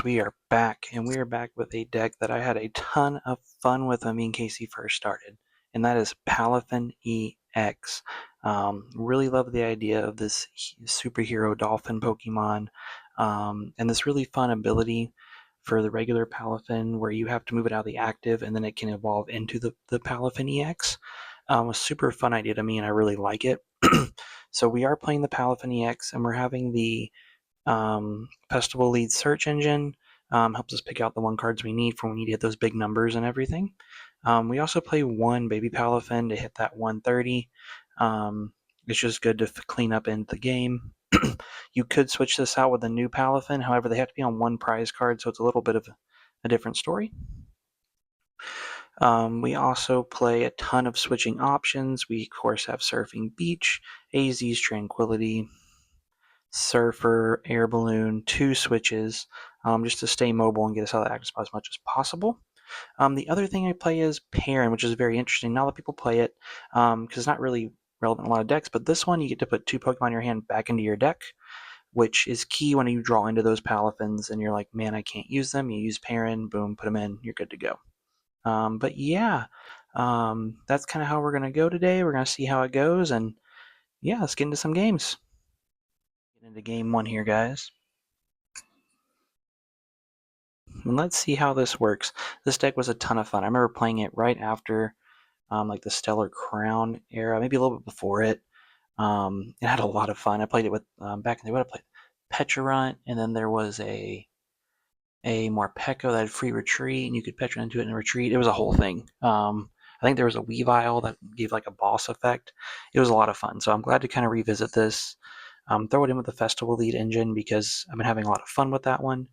guys, we are back, and we are back with a deck that I had a ton of fun with when me and Casey first started, and that is Palafin EX. Really love the idea of this superhero dolphin Pokemon, and this really fun ability for the regular Palafin where you have to move it out of the active and then it can evolve into the Palafin EX. A super fun idea to me, and I really like it. So we are playing the Palafin EX, and we're having the Festival Lead search engine. Helps us pick out the 1 cards we need for when we need to hit those big numbers and everything. We also play 1 baby Palafin to hit that 130. It's just good to clean up into the game. You could switch this out with a new Palafin, however they have to be on 1 prize card, so it's a little bit of a different story. We also play a ton of switching options. We of course have Surfing Beach, AZ's Tranquility, Surfer, Air Balloon, 2 switches, just to stay mobile and get us out of the active spot as much as possible. The other thing I play is Perrin, which is very interesting. Not a lot of people play it because it's not really relevant in a lot of decks, but this one you get to put 2 Pokemon in your hand back into your deck, which is key when you draw into those Palafins and you're like, man, I can't use them. You use Perrin, boom, put them in, you're good to go. But yeah, that's kind of how we're going to go today. We're going to see how it goes, and yeah, let's get into some games. Get into game 1 here, guys. And let's see how this works. This deck was a ton of fun. I remember playing it right after like the Stellar Crown era, maybe a little bit before it. It had a lot of fun. I played it with, back in the day, what I played? Pecharunt, and then there was a Morpeko that had free retreat, and you could Pecharunt into it and retreat. It was a whole thing. I think there was a Weavile that gave like a boss effect. It was a lot of fun, so I'm glad to kind of revisit this. Throw it in with the Festival Lead engine because I've been having a lot of fun with that one,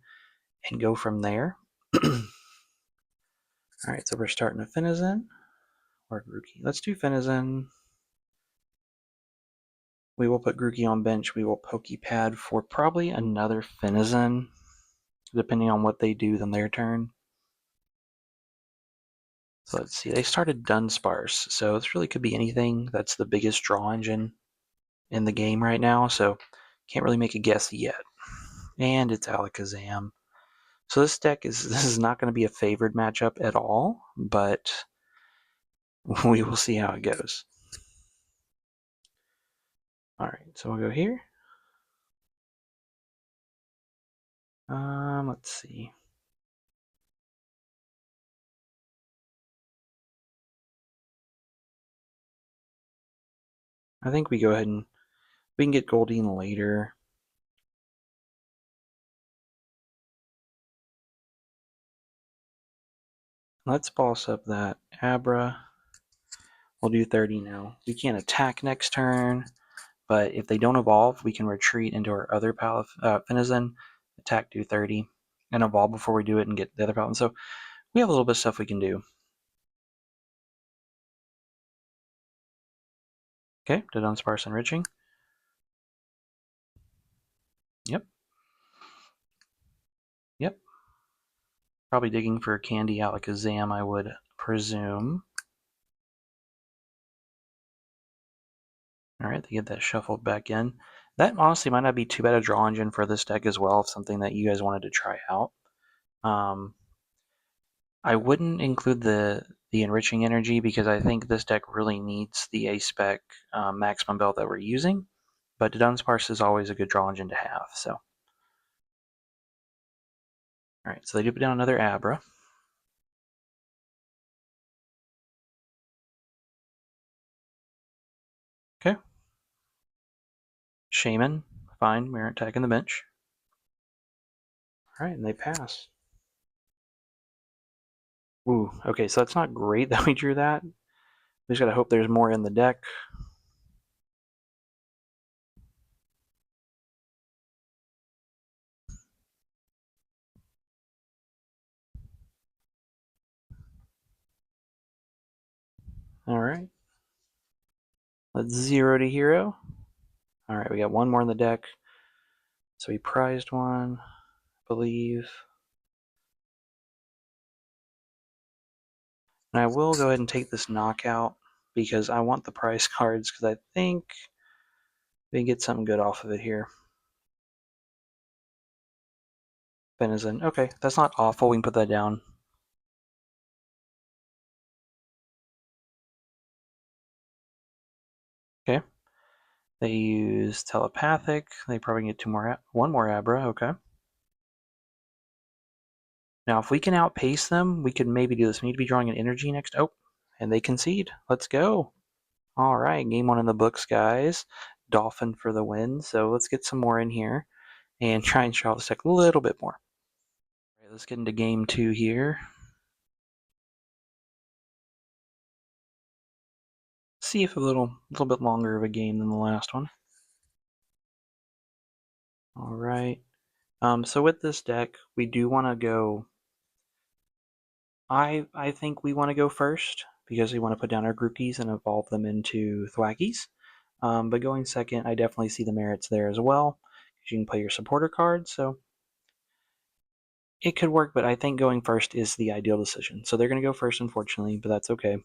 and go from there. Alright, so we're starting a Finizen or Grookey. Let's do Finizen. We will put Grookey on bench. We will Poké Pad for probably another Finizen, depending on what they do on their turn. So let's see, they started Dunsparce, so this really could be anything. That's the biggest draw engine in the game right now, so can't really make a guess yet. And it's Alakazam. So this deck this is not going to be a favored matchup at all, but we will see how it goes. Alright, so we'll go here. Let's see. I think we go ahead and we can get Goldeen later. Let's boss up that Abra. We'll do 30 now. We can't attack next turn, but if they don't evolve, we can retreat into our other Finizen, attack, do 30, and evolve before we do it and get the other Palafin. So we have a little bit of stuff we can do. Okay, did Unsparse Enriching. Yep. Yep. Probably digging for Candy Alakazam, I would presume. Alright, they get that shuffled back in. That honestly might not be too bad a draw engine for this deck as well, if something that you guys wanted to try out. I wouldn't include the enriching energy because I think this deck really needs the A-Spec Maximum Belt that we're using, but Dunsparce is always a good draw engine to have, so. Alright, so they do put down another Abra. Okay. Shaman, fine, we aren't attacking the bench. Alright, and they pass. Ooh, okay, so that's not great that we drew that. We just gotta hope there's more in the deck. Alright. Let's 0 to Hero. Alright, we got 1 more in the deck. So we prized 1, I believe. And I will go ahead and take this knockout because I want the prize cards because I think we can get something good off of it here. Finizen. Okay, that's not awful. We can put that down. Okay. They use telepathic. They probably get one more Abra. Okay. Now, if we can outpace them, we could maybe do this. We need to be drawing an energy next. Oh, and they concede. Let's go. All right, game one in the books, guys. Dolphin for the win. So let's get some more in here and try and show this deck a little bit more. All right, let's get into game two here. See if a little bit longer of a game than the last one. All right. So with this deck, we do want to go. I think we want to go first because we want to put down our Grookies and evolve them into Thwackies. But going second, I definitely see the merits there as well because you can play your supporter cards. So it could work, but I think going first is the ideal decision. So they're going to go first, unfortunately, but that's okay.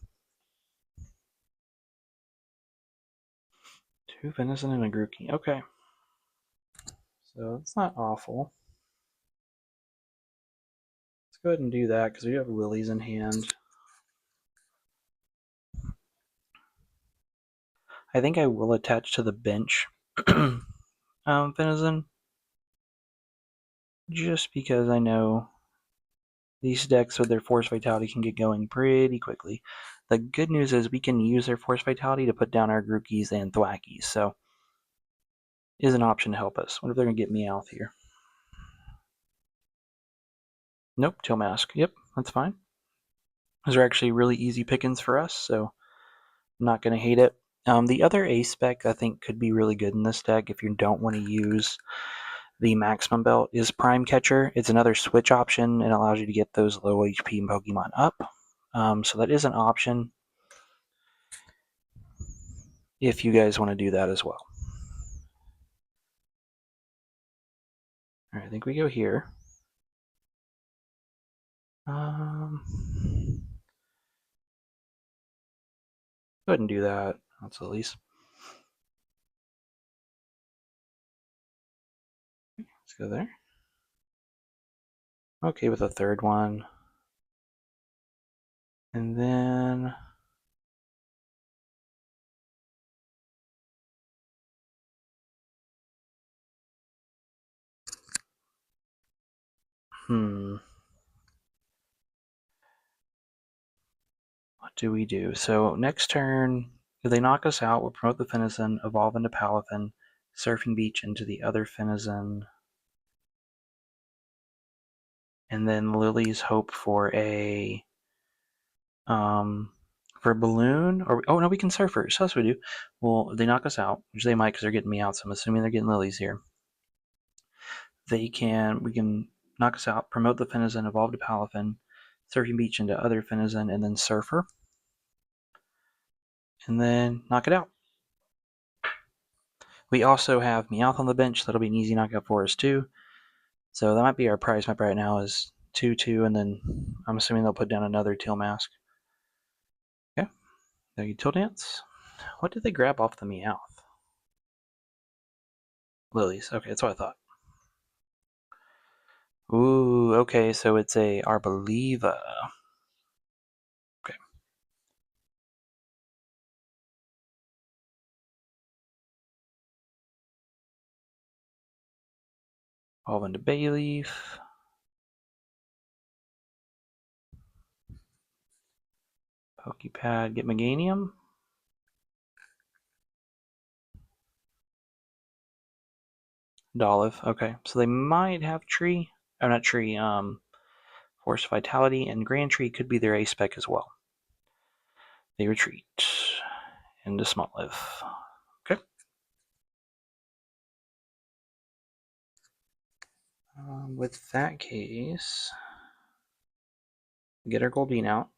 2 Finizen and a Grookey. Okay. So it's not awful. Let's go ahead and do that because we have Lillies in hand. I think I will attach to the bench Finizen, just because I know these decks with their Force Vitality can get going pretty quickly. The good news is we can use their Force Vitality to put down our Grookies and Thwackies, so is an option to help us. What if they're going to get Meowth here? Nope, Tail Mask. Yep, that's fine. Those are actually really easy pickings for us, so I'm not going to hate it. The other Ace spec I think could be really good in this deck if you don't want to use the Maximum Belt is Prime Catcher. It's another switch option and allows you to get those low HP Pokemon up. So that is an option if you guys want to do that as well. All right, I think we go here. Go ahead and do that. That's the least. Let's go there. Okay, with a third one. And then what do we do? So next turn, if they knock us out, we'll promote the Finizen, evolve into Palafin, Surfing Beach into the other Finizen, and then Lily's hope for a balloon, or oh no, we can surf first. That's what we do. Well, if they knock us out, which they might because they're getting me out, so I'm assuming they're getting Lily's here. We can knock us out, promote the Finizen, evolve to Palafin, Surfing Beach into other Finizen, and then Surfer, and then knock it out. We also have Meowth on the bench. That'll be an easy knockout for us too. So that might be our prize map right now is 2-2, and then I'm assuming they'll put down another Teal Mask. Okay, there you Teal Dance. What did they grab off the Meowth? Lilies. Okay, that's what I thought. Ooh, okay, so it's a Arboliva. Okay. Evolve into Bayleaf. Poké Pad, get Meganium. Dolphin. Okay, so they might have Tree. Oh, not Tree. Force Vitality and Grand Tree could be their A spec as well. They retreat into Smoliv. Okay. With that case, get our Goldeen out.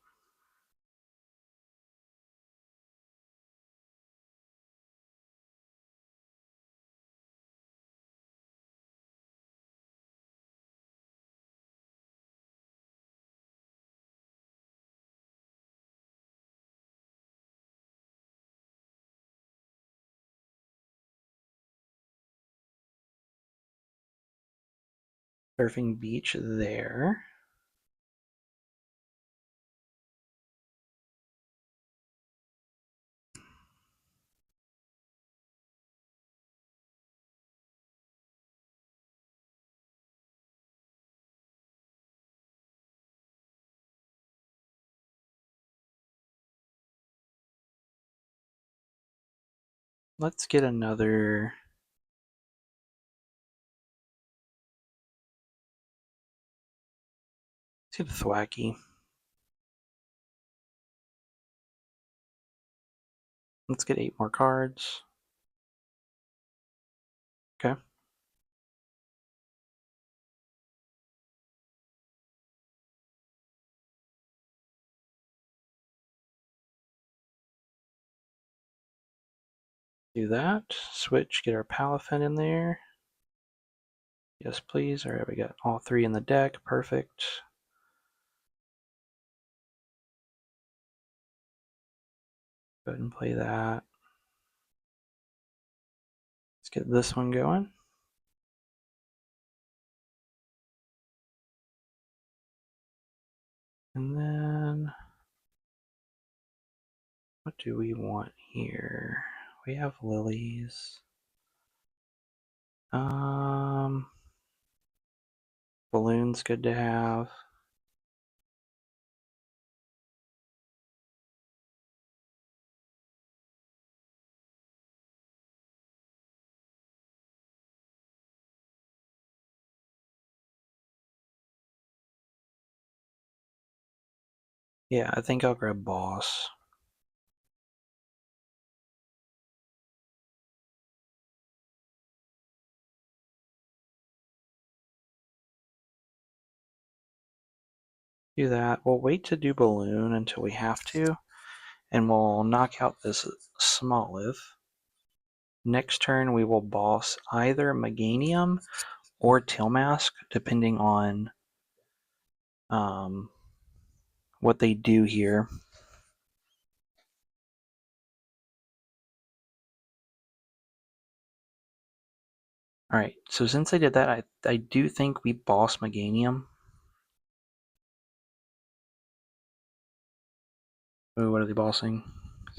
Surfing Beach there. Let's get another. Let's get a Thwackey. Let's get 8 more cards. Okay. Do that. Switch, get our Palafin in there. Yes, please. All right, we got all 3 in the deck. Perfect. Go ahead and play that. Let's get this one going. And then, what do we want here? We have lilies. Balloon's good to have. Yeah, I think I'll grab Boss. Do that. We'll wait to do Balloon until we have to, and we'll knock out this Smoliv. Next turn, we will boss either Meganium or Tailmask, depending on what they do here. Alright, so since I did that, I do think we boss Meganium. Ooh, what are they bossing?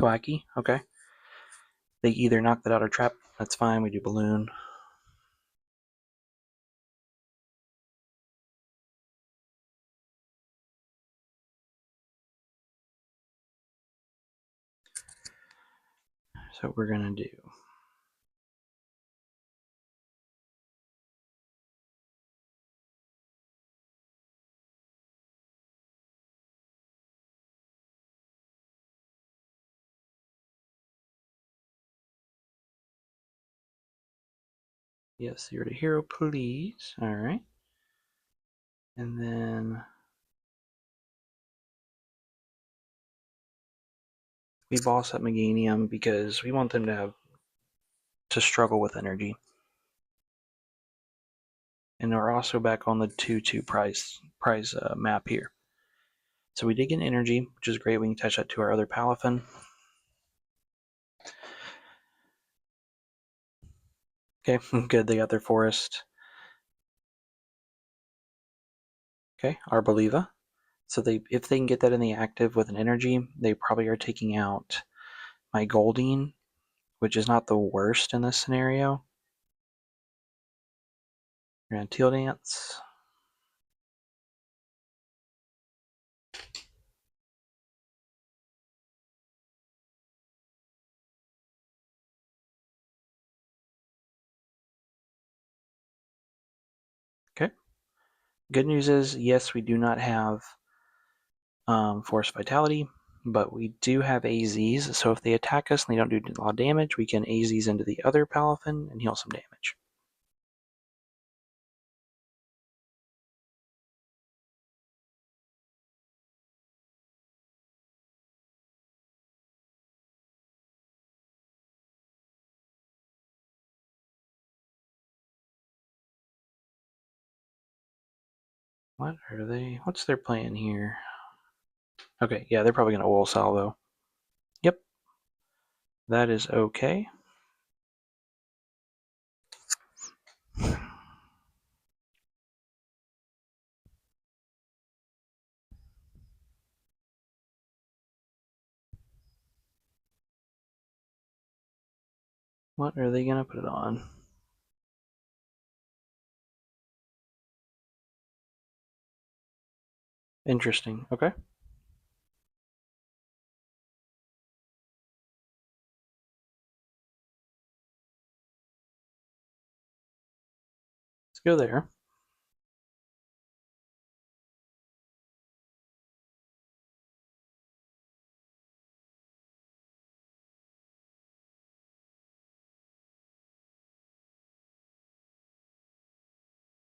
Thwackey? Okay. They either knock that out or trap. That's fine, we do Balloon. So we're gonna do. Yes, you're the hero, please. Alright. And then we boss up Meganium because we want them to struggle with energy. And we're also back on the 2-2 prize map here. So we did get energy, which is great. We can attach that to our other Palafin. Okay, good. They got their forest. Okay, Arboliva. So if they can get that in the active with an energy, they probably are taking out my Goldeen, which is not the worst in this scenario. We're gonna Teal Dance. Okay. Good news is, yes, we do not have Force Vitality, but we do have AZs, so if they attack us and they don't do a lot of damage, we can AZs into the other Palafin and heal some damage. What are they? What's their plan here? Okay, yeah, they're probably going to oil salvo. Yep. That is okay. What are they gonna put it on? Interesting. Okay. Let's go there.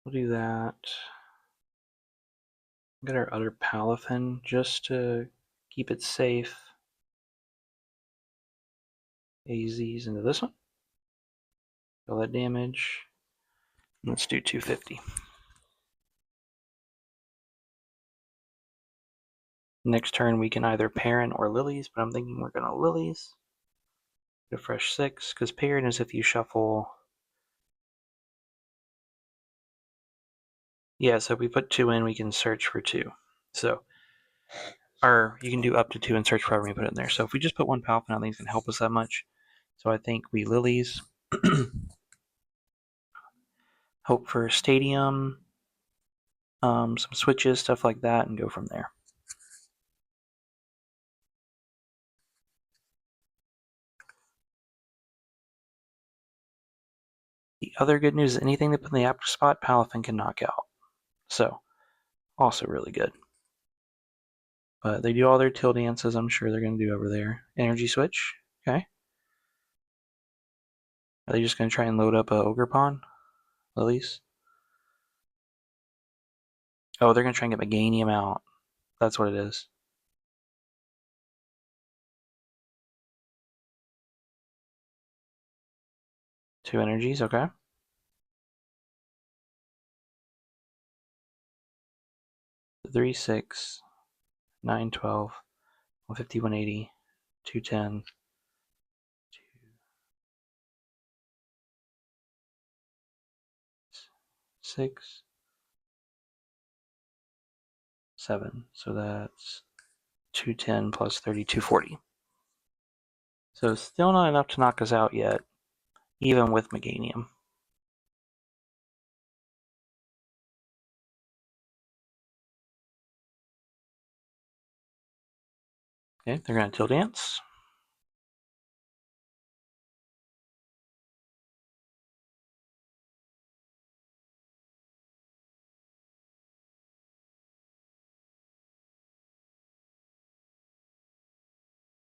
We'll do that. Get our other Palafin just to keep it safe. AZs into this one. All that damage. Let's do 250. Next turn we can either Perrin or Lillies, but I'm thinking we're gonna Lillies. Get a fresh 6, because Perrin is if you shuffle. Yeah, so if we put 2 in, we can search for 2. So, or you can do up to 2 and search for whatever you put in there. So if we just put one Palafin, I don't think it's gonna help us that much. So I think we Lillies. Hope for Stadium, some switches, stuff like that, and go from there. The other good news is anything they put in the active spot, Palafin can knock out. So, also really good. But they do all their till dances, I'm sure they're going to do over there. Energy switch, okay. Are they just going to try and load up a Ogre Pawn? Lilies? Oh, they're going to try and get Meganium out. That's what it is. Two energies, okay. Three, 6, 9, 12, 150, 180, 210, 6, 7. So that's 210 plus 30, 240. So still not enough to knock us out yet, even with Meganium. Okay, they're going to till dance.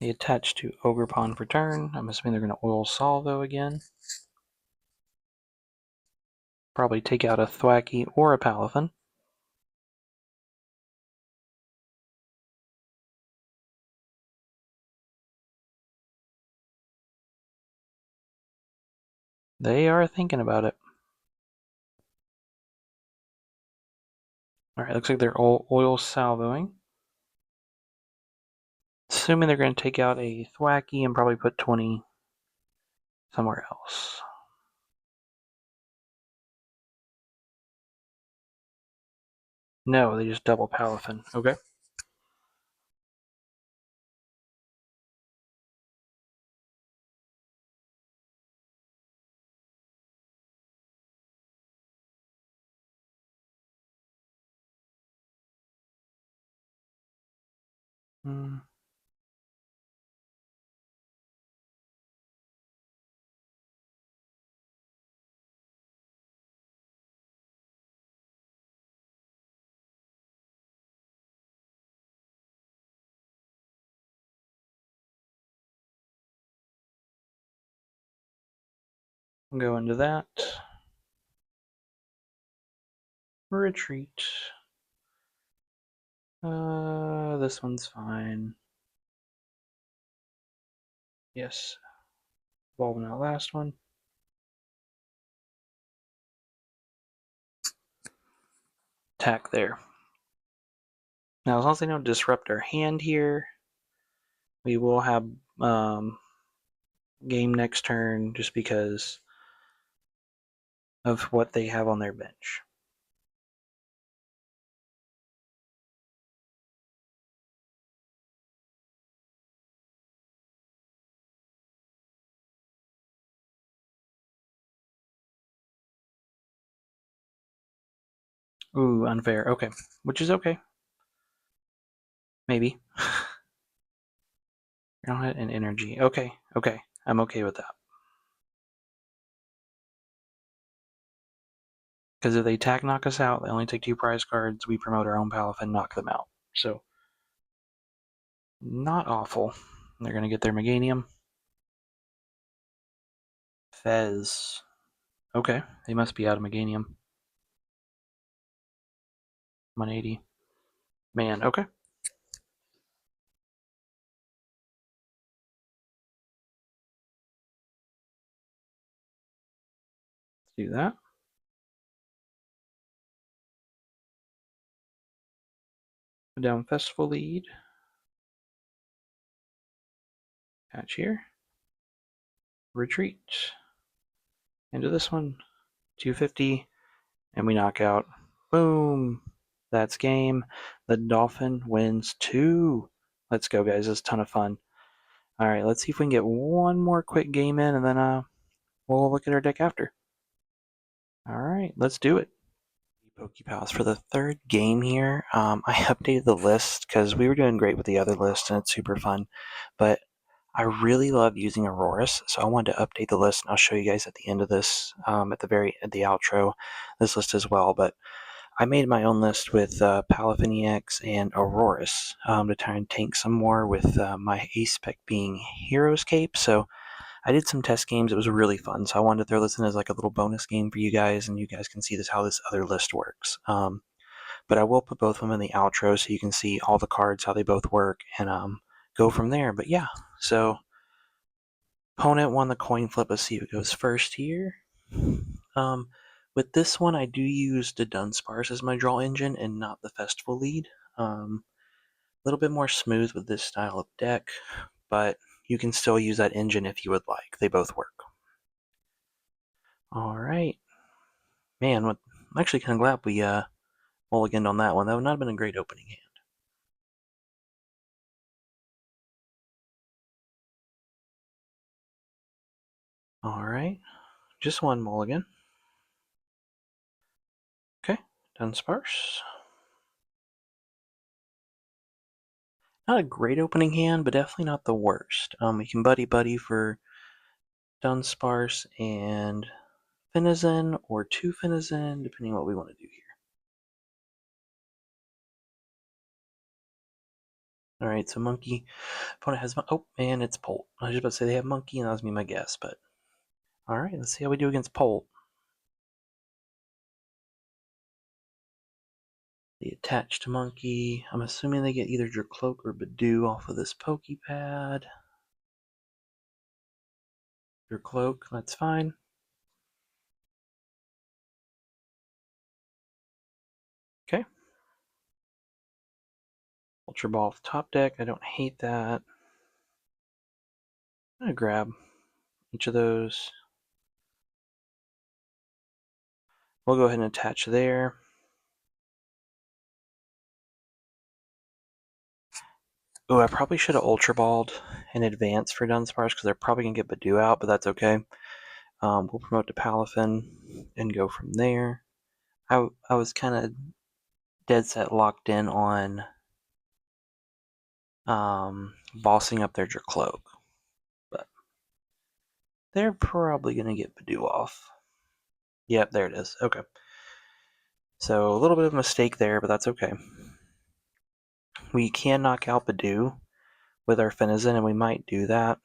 They attach to Ogre Pawn for turn. I'm assuming they're going to oil Salvo again. Probably take out a Thwackey or a Palafin. They are thinking about it. Alright, looks like they're all oil salvoing. Assuming they're going to take out a Thwackey and probably put 20 somewhere else. No, they just double Palafin. Okay. Go into that. Retreat. This one's fine. Yes. Evolving that last one. Attack there. Now, as long as they don't disrupt our hand here, we will have game next turn just because of what they have on their bench. Ooh, unfair. Okay. Which is okay. Maybe. Groundhead and energy. Okay. Okay. I'm okay with that. Because if they attack knock us out, they only take 2 prize cards. We promote our own Palafin, knock them out. So, not awful. They're going to get their Meganium. Fez. Okay. They must be out of Meganium. 180. Man, okay. Let's do that. Put down Festival Lead. Patch here. Retreat. Into this one. 250. And we knock out. Boom. That's game. The Dolphin wins 2. Let's go, guys. This is a ton of fun. All right, let's see if we can get one more quick game in, and then we'll look at our deck after. All right, let's do it. Pokepals for the third game here. I updated the list because we were doing great with the other list, and it's super fun. But I really love using Auroras, so I wanted to update the list, and I'll show you guys at the end of this, at the outro, this list as well. But I made my own list with Palafin EX and Auroras to try and tank some more with my ace spec being Hero's Cape. So I did some test games. It was really fun. So I wanted to throw this in as like a little bonus game for you guys, and you guys can see how this other list works. But I will put both of them in the outro so you can see all the cards, how they both work, and go from there. But yeah, so opponent won the coin flip. Let's see who goes first here. With this one, I do use the Dunsparce as my draw engine and not the Festival Lead. A little bit more smooth with this style of deck, but you can still use that engine if you would like. They both work. All right. Man, I'm actually kind of glad we mulliganed on that one. That would not have been a great opening hand. All right. Just one mulligan. Okay. Dunsparce. Not a great opening hand, but definitely not the worst. We can Buddy-Buddy for Dunsparce and Finizen, or 2 Finizen, depending on what we want to do here. Alright, so Monkey. Opponent has. Oh, and it's Polt. I was just about to say they have Monkey, and that was me, my guess, but. Alright, let's see how we do against Polt. They attach to Monkey. I'm assuming they get either Dracloak or Badoo off of this Poké Pad. Dracloak, that's fine. Okay. Ultra Ball off the top deck. I don't hate that. I'm gonna grab each of those. We'll go ahead and attach there. Oh, I probably should have Ultra Balled in advance for Dunsparce because they're probably going to get Badoo out, but that's okay. We'll promote to Palafin and go from there. I was kind of dead set locked in on bossing up their Dracloak, but they're probably going to get Badoo off. Yep, there it is. Okay. So a little bit of a mistake there, but that's okay. We can knock out Badoo with our Finizen, and we might do that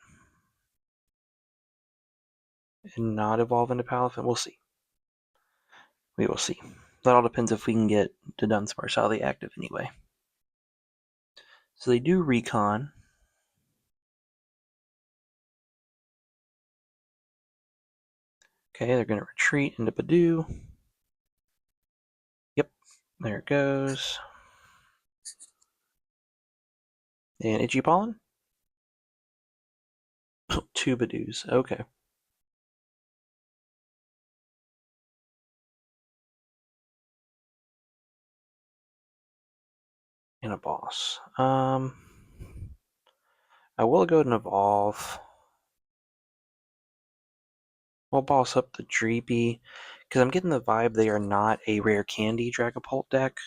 and not evolve into Palafin. We'll see. We will see. That all depends if we can get to Dunsparce out of the active anyway. So they do recon. Okay, they're going to retreat into Badoo. Yep, there it goes. And Itchy Pollen? 2 Badoos, okay. And a boss. I will go and evolve. We'll boss up the Dreepy, because I'm getting the vibe they are not a rare candy Dragapult deck.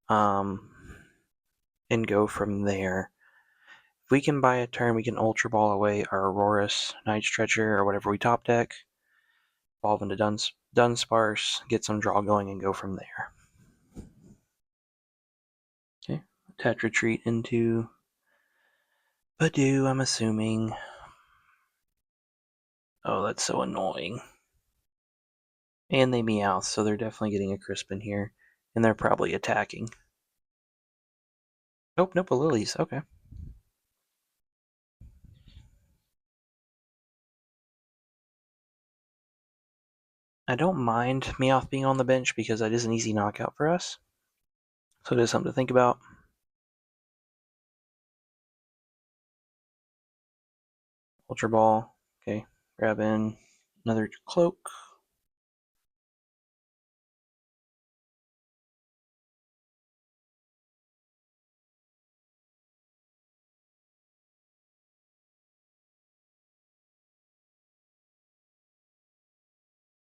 And go from there. If we can buy a turn, we can Ultra Ball away our Aurorus, Night Stretcher, or whatever we top deck, evolve into Dunsparce, get some draw going, and go from there. Okay, attach retreat into Badoo, I'm assuming. Oh, that's so annoying. And they Meowth, so they're definitely getting a Crispin here. And they're probably attacking. Nope, a Lillies, okay. I don't mind Meowth being on the bench because that is an easy knockout for us. So it is something to think about. Ultra Ball, okay. Grab in another Cloak.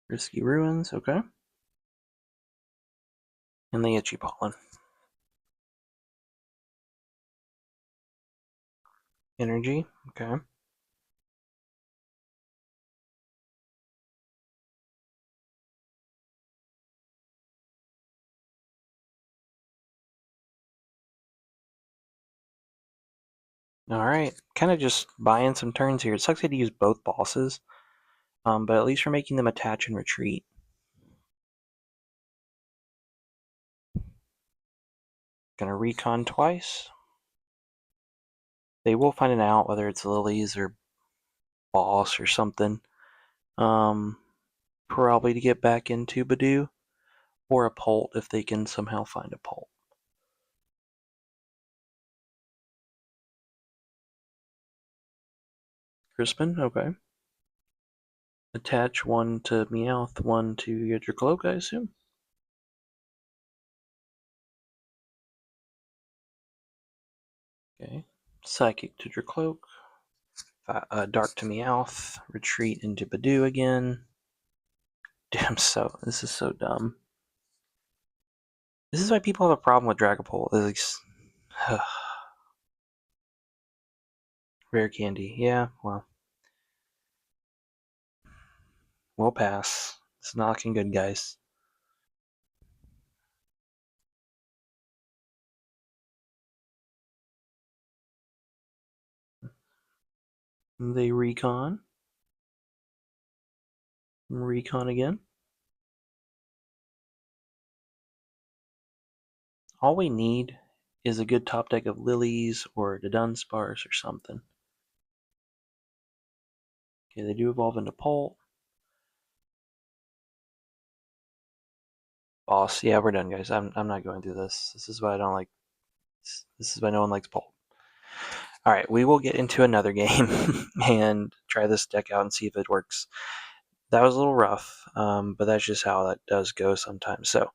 Risky Ruins, okay. And the Itchy Pollen. Energy, okay. Alright, kind of just buying some turns here. It sucks I had to use both bosses, but at least we're making them attach and retreat. Gonna recon twice. They will find it out whether it's Lilies or Boss or something. Probably to get back into Badoo, or a Polt if they can somehow find a Polt. Crispin, okay. Attach one to Meowth, one to get your Cloak, I assume. Okay. Psychic to your Cloak. Dark to Meowth. Retreat into Badoo again. Damn, this is so dumb. This is why people have a problem with Dragapult. Rare candy. Yeah, well. We'll pass. It's not looking good, guys. They recon. Recon again. All we need is a good top deck of Lilies or the Dunsparce or something. Okay, they do evolve into Polt. Boss, yeah, we're done, guys. I'm not going through this. This is why I don't like. This is why no one likes Polt. All right, we will get into another game and try this deck out and see if it works. That was a little rough, but that's just how that does go sometimes. So,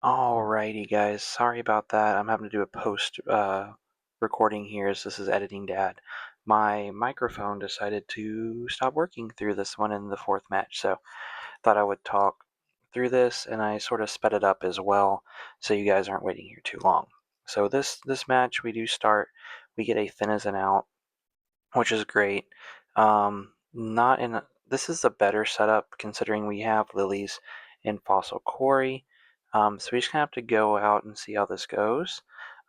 alrighty, guys. Sorry about that. I'm having to do a post recording here, as this is editing dad. My microphone decided to stop working through this one in the fourth match, so thought I would talk through this, and I sort of sped it up as well, so you guys aren't waiting here too long. So this match we do start. We get a Finizen out, which is great. Not in this is a better setup considering we have Lilies and Fossil Quarry. So we just gonna have to go out and see how this goes.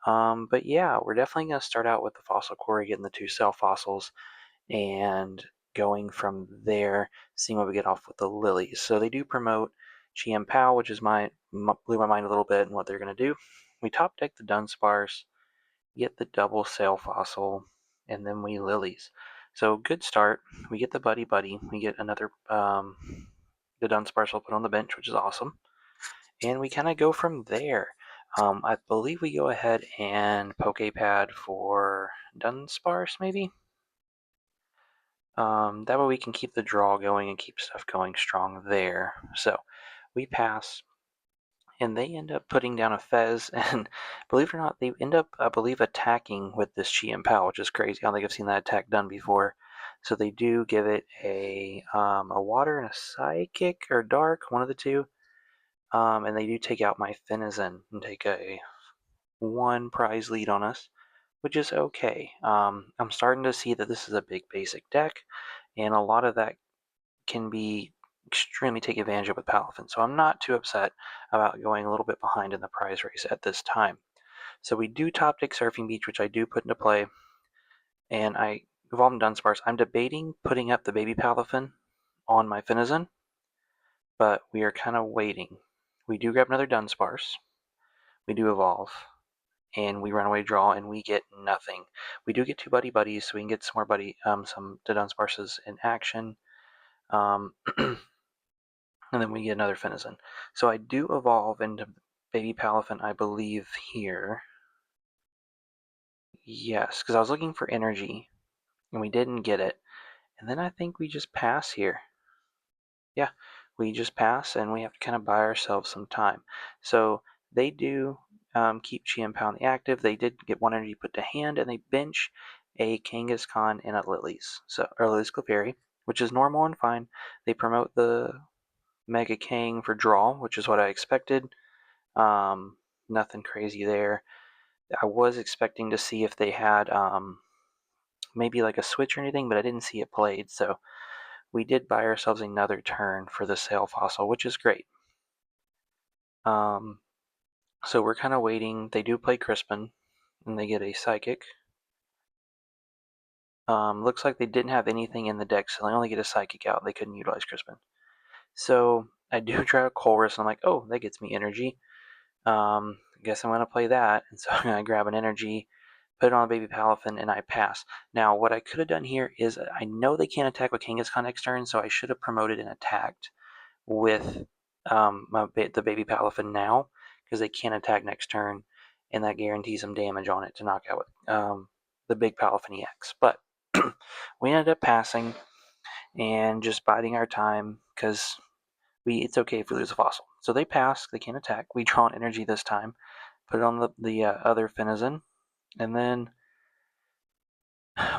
But yeah, we're definitely gonna start out with the Fossil Quarry, getting the 2 cell fossils, and going from there, seeing what we get off with the Lilies. So they do promote Chi-Pow, which is blew my mind a little bit and what they're gonna do. We top deck the Dunsparce, get the double sail fossil, and then we Lilies. So good start. We get the Buddy-Buddy. We get another the Dunsparce will put on the bench, which is awesome. And we kind of go from there. I believe we go ahead and Poké Pad for Dunsparce, maybe? That way we can keep the draw going and keep stuff going strong there. So we pass, and they end up putting down a Fez, and believe it or not, they end up, I believe, attacking with this Chi-Pow, which is crazy. I don't think I've seen that attack done before. So they do give it a water and a psychic, or dark, one of the two. And they do take out my Finizen and take a 1 prize lead on us, which is okay. I'm starting to see that this is a big basic deck, and a lot of that can be extremely taken advantage of with Palafin. So I'm not too upset about going a little bit behind in the prize race at this time. So we do top deck Surfing Beach, which I do put into play, and I evolved in Dunsparce. I'm debating putting up the baby Palafin on my Finizen, but we are kind of waiting. We do grab another Dunsparce. We do evolve, and we run away draw, and we get nothing. We do get 2 Buddy-Buddies, so we can get some more some Dunsparces in action. And then we get another Finizen. So I do evolve into baby Palafin, I believe, here. Yes, because I was looking for energy, and we didn't get it. And then I think we just pass here. Yeah, we just pass, and we have to kind of buy ourselves some time. So they do keep Chi-Pow in the active. They did get 1 energy put to hand, and they bench a Kangaskhan and a Lillie's, or Lillie's Clefairy, which is normal and fine. They promote the Mega Kang for draw, which is what I expected. Nothing crazy there. I was expecting to see if they had maybe like a switch or anything, but I didn't see it played, so we did buy ourselves another turn for the Sail Fossil, which is great. So we're kind of waiting. They do play Crispin, and they get a Psychic. Looks like they didn't have anything in the deck, so they only get a Psychic out. They couldn't utilize Crispin. So I do try a Colress, and I'm like, oh, that gets me energy. I guess I'm going to play that. And so I grab an energy, put it on a baby Palafin, and I pass. Now, what I could have done here is, I know they can't attack with Kangaskhan next turn, so I should have promoted and attacked with the baby Palafin now, because they can't attack next turn, and that guarantees some damage on it to knock out with the big Palafin EX. But we ended up passing and just biding our time, because it's okay if we lose a fossil. So they pass, they can't attack. We draw an energy this time, put it on the other Finizen, and then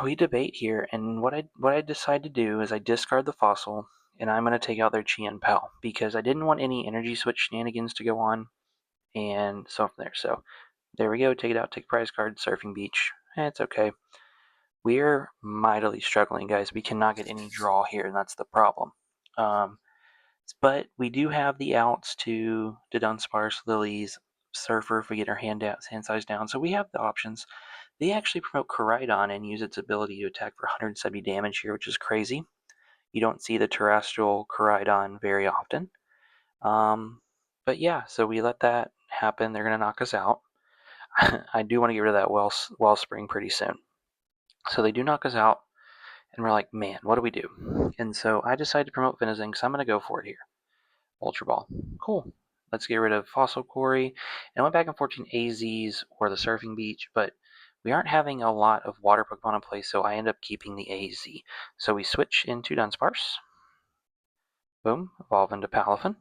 we debate here. And what I decide to do is I discard the fossil, and I'm going to take out their Chi-Pow, because I didn't want any energy switch shenanigans to go on, and so from there. So there we go, take it out, take prize card, Surfing Beach. It's okay. We're mightily struggling, guys. We cannot get any draw here, and that's the problem. But we do have the outs to Dunsparce, Lillie's, Surfer if we get our hand size down. So we have the options. They actually promote Koraidon and use its ability to attack for 170 damage here, which is crazy. You don't see the terrestrial Koraidon very often. But yeah, so we let that happen. They're going to knock us out. I do want to get rid of that Wellspring pretty soon. So they do knock us out, and we're like, man, what do we do? And so I decided to promote Finizen, because I'm going to go for it here. Ultra Ball. Cool. Let's get rid of Fossil Quarry. And I went back and forth between AZs or the Surfing Beach, but we aren't having a lot of water Pokemon in play, so I end up keeping the AZ. So we switch into Dunsparce. Boom. Evolve into Palafin.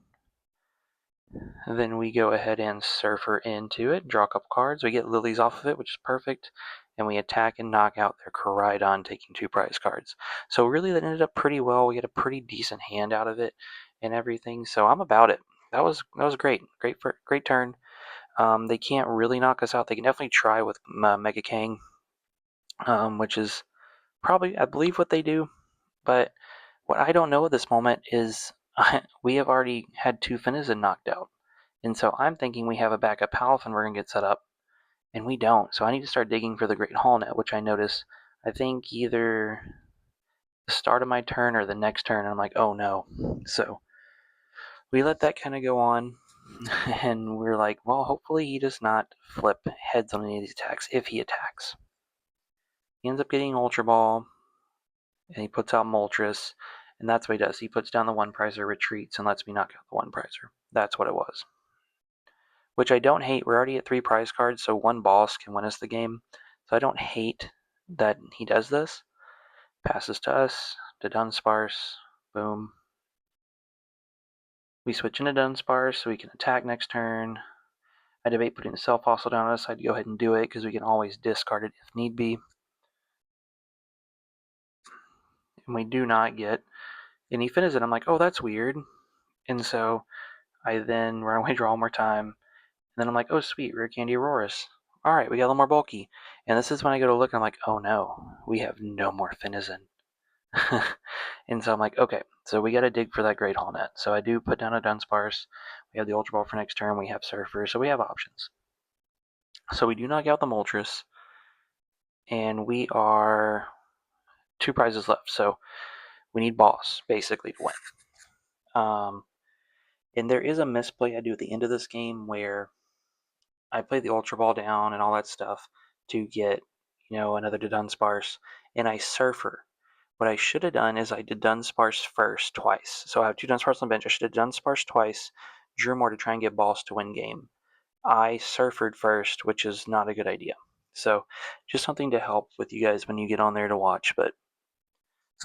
And then we go ahead and Surfer into it, draw a couple cards. We get Lilies off of it, which is perfect. And we attack and knock out their Koraidon, taking 2 prize cards. So really that ended up pretty well. We get a pretty decent hand out of it and everything. So I'm about it. That was great. Great turn. They can't really knock us out. They can definitely try with Mega Kang, which is probably, I believe, what they do. But what I don't know at this moment is we have already had 2 Finizen knocked out. And so I'm thinking we have a backup Palafin we're going to get set up, and we don't. So I need to start digging for the Great Haul Net, which I notice, I think, either the start of my turn or the next turn. And I'm like, oh no. So we let that kind of go on, and we're like, well, hopefully he does not flip heads on any of these attacks if he attacks. He ends up getting Ultra Ball, and he puts out Moltres, and that's what he does. He puts down the 1 prizer, retreats, and lets me knock out the 1 prizer. That's what it was. Which I don't hate. We're already at 3 prize cards, so 1 boss can win us the game. So I don't hate that he does this. Passes to us, to Dunsparce. Boom. We switch into Dunsparce so we can attack next turn. I debate putting the Cell Fossil down on us. I'd go ahead and do it, because we can always discard it if need be. and we do not get any Finizen. I'm like, oh, that's weird. And so I then run away, draw one more time, and then I'm like, oh, sweet, Rare Candy Aurorus. All right, we got a little more bulky. And this is when I go to look, and I'm like, oh no, we have no more Finizen. And so I'm like, okay, so we got to dig for that Great Haul Net. So I do put down a Dunsparce. We have the Ultra Ball for next turn. We have Surfer, so we have options. So we do knock out the Moltres, and we are 2 prizes left. So we need Boss, basically, to win. And there is a misplay I do at the end of this game where I play the Ultra Ball down and all that stuff to get, another Dunsparce, and I Surfer. What I should have done is I did Dunsparce first twice. So I have 2 Dunsparce on the bench. I should have Dunsparce twice, drew more to try and get Boss to win game. I Surfered first, which is not a good idea. So just something to help with you guys when you get on there to watch, but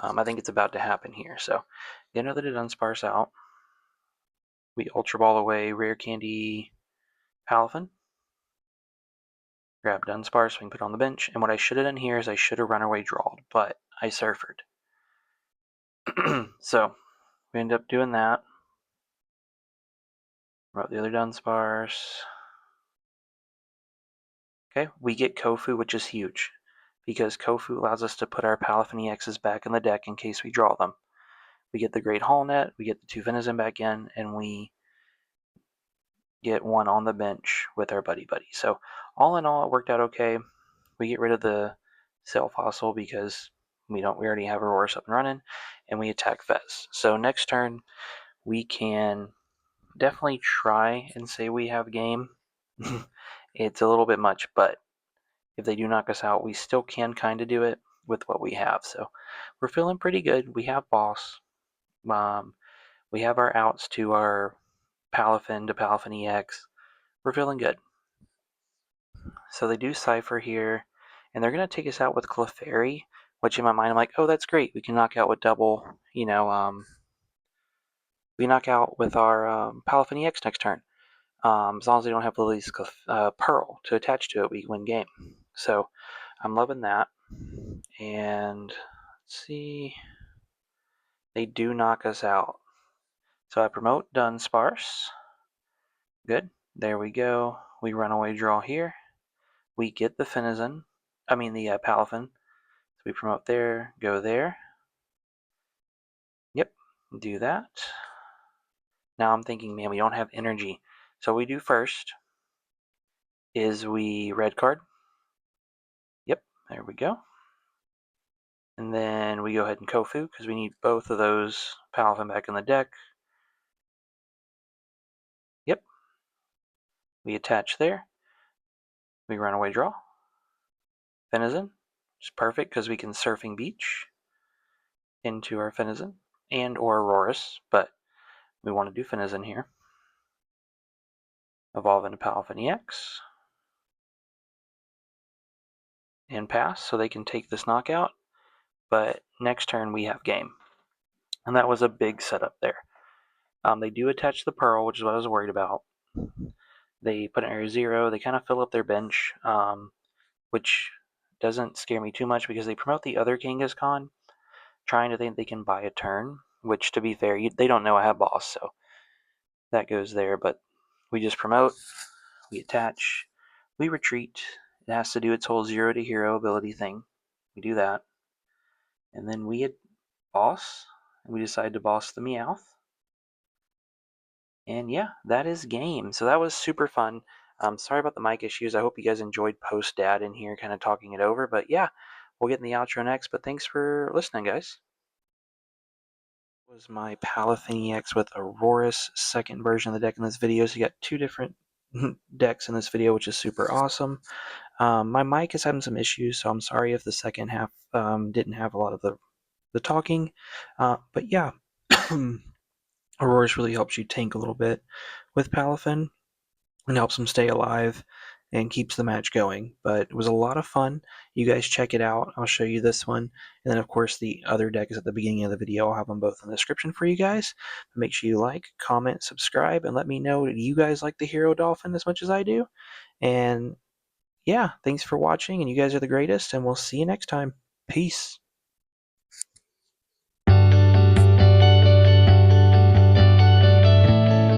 I think it's about to happen here. So get another Dunsparce out. We Ultra Ball away Rare Candy Palafin. Grab Dunsparce, so we can put it on the bench. And what I should have done here is I should have run away drawed, but I Surfered. So we end up doing that. Wrote the other Dunsparce. Okay, we get Kofu, which is huge, because Kofu allows us to put our Palafin EXs back in the deck in case we draw them. We get the Great Haul Net, we get the 2 Finizen back in, and we get 1 on the bench with our Buddy-Buddy. So all in all, it worked out okay. We get rid of the Sail Fossil because we already have Aurorus up and running, and we attack Fez. So next turn, we can definitely try and say we have game. It's a little bit much, but if they do knock us out, we still can kind of do it with what we have. So we're feeling pretty good. We have Boss. We have our outs to our Palafin to Palafin EX. We're feeling good. So they do Cypher here, and they're going to take us out with Clefairy, which in my mind I'm like, oh, that's great. We can knock out with double, we knock out with our Palafin EX next turn. As long as they don't have Lillie's Pearl to attach to it, we win game. So I'm loving that. And let's see. They do knock us out. So I promote Dunsparce. Good. There we go. We run away draw here. We get the Finizen. I mean the Palafin. So we promote there, go there. Yep, do that. Now I'm thinking, man, we don't have energy. So what we do first is we red card. Yep, there we go. And then we go ahead and Kofu because we need both of those Palafin back in the deck. Yep. We attach there. We run away draw. Finizen, which is perfect because we can Surfing Beach into our Finizen and or Aurorus, but we want to do Finizen here. Evolve into Palafin EX. And pass, so they can take this knockout. But next turn we have game. And that was a big setup there. They do attach the Pearl, which is what I was worried about. They put an Area 0. They kind of fill up their bench, which doesn't scare me too much because they promote the other Kangaskhan, trying to think they can buy a turn, which, to be fair, they don't know I have Boss, so that goes there. But we just promote, we attach, we retreat. It has to do its whole 0 to hero ability thing. We do that. And then we hit Boss, and we decide to Boss the Meowth. And yeah, that is game. So that was super fun. Sorry about the mic issues. I hope you guys enjoyed post-dad in here, kind of talking it over. But yeah, we'll get in the outro next. But thanks for listening, guys. Was my Palafin EX with Aurorus, second version of the deck in this video. So you got 2 different decks in this video, which is super awesome. My mic is having some issues, so I'm sorry if the second half didn't have a lot of the talking. But yeah, Aurorus really helps you tank a little bit with Palafin and helps them stay alive and keeps the match going. But it was a lot of fun. You guys check it out. I'll show you this one. And then, of course, the other deck is at the beginning of the video. I'll have them both in the description for you guys. But make sure you like, comment, subscribe, and let me know, do you guys like the Hero Dolphin as much as I do? And yeah, thanks for watching, and you guys are the greatest, and we'll see you next time. Peace.